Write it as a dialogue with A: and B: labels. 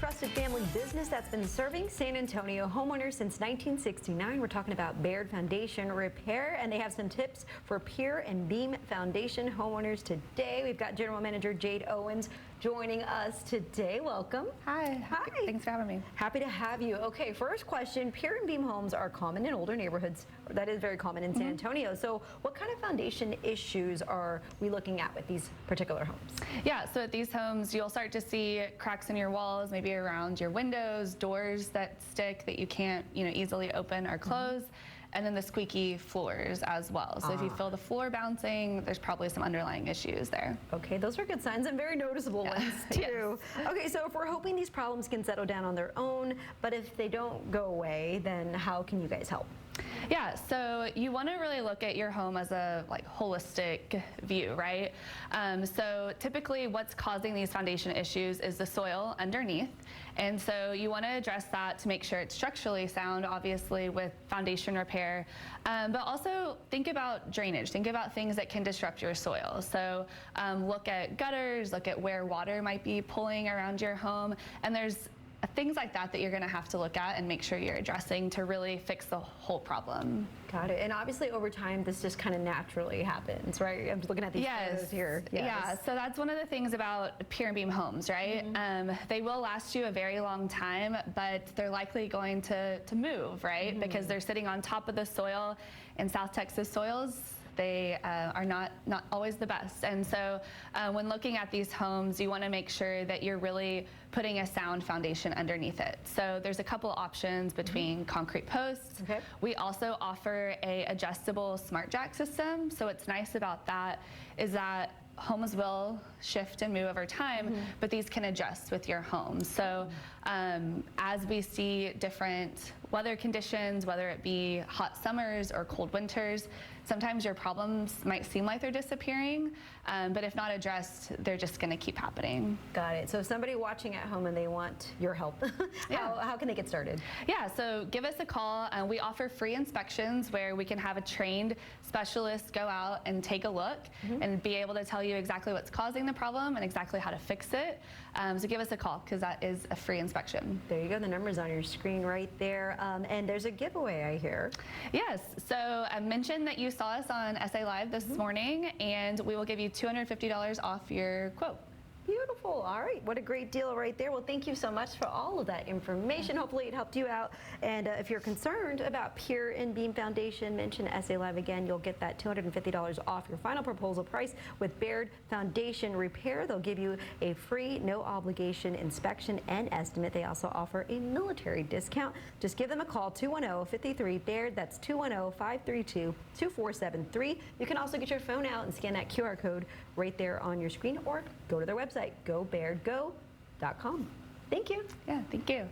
A: trusted family business that's been serving San Antonio homeowners since 1969. We're talking about Baird Foundation Repair, and they have some tips for Pier and Beam Foundation homeowners today. We've got General Manager Jade Owens joining us today. Welcome.
B: Hi.
A: Hi.
B: Thanks for having me.
A: Happy to have you. Okay, first question. Pier and Beam homes are common in older neighborhoods. That is very common in San Antonio. So what kind of foundation issues are we looking at with these particular homes?
B: Yeah, so at these homes, you'll start to see cracks in your walls, maybe around your windows, doors that stick that you can't, easily open or close. And then the squeaky floors as well. So if you feel the floor bouncing, there's probably some underlying issues there.
A: Okay, those are good signs and very noticeable ones too. Yes. Okay, so if we're hoping these problems can settle down on their own, but if they don't go away, then how can you guys help?
B: Yeah, so you want to really look at your home as a holistic view, right? So typically what's causing these foundation issues is the soil underneath. And so you want to address that to make sure it's structurally sound, obviously with foundation repair, but also think about drainage, think about things that can disrupt your soil. So look at gutters, look at where water might be pulling around your home, and there's things like that that you're going to have to look at and make sure you're addressing to really fix the whole problem.
A: Got it. And obviously over time this just kind of naturally happens, right? I'm looking at these photos here. Yes.
B: Yeah, so that's one of the things about Pier and Beam homes, right? They will last you a very long time, but they're likely going to move, right? Because they're sitting on top of the soil. In South Texas soils, they are not always the best. And so when looking at these homes, you want to make sure that you're really putting a sound foundation underneath it. So there's a couple options between concrete posts.
A: Okay.
B: We also offer a adjustable smart jack system. So what's nice about that is that homes will shift and move over time, but these can adjust with your home. So as we see different weather conditions, whether it be hot summers or cold winters, sometimes your problems might seem like they're disappearing, but if not addressed, they're just going to keep happening.
A: Got it. So if somebody watching at home and they want your help, how can they get started?
B: Yeah, so give us a call. We offer free inspections where we can have a trained specialist go out and take a look and be able to tell you exactly what's causing the problem and exactly how to fix it. So give us a call because that is a free inspection.
A: There you go. The number's on your screen right there. And there's a giveaway, I hear.
B: Yes. So I mentioned that you saw us on SA Live this morning, and we will give you $250 off your quote.
A: Beautiful. All right. What a great deal right there. Well, thank you so much for all of that information. Hopefully it helped you out. And if you're concerned about Pier and Beam Foundation, mention SA Live again. You'll get that $250 off your final proposal price with Baird Foundation Repair. They'll give you a free, no obligation inspection and estimate. They also offer a military discount. Just give them a call, 210-53-BAIRD. That's 210-532-2473. You can also get your phone out and scan that QR code right there on your screen, or go to their website, gobairdgo.com. Thank you.
B: Yeah, thank you.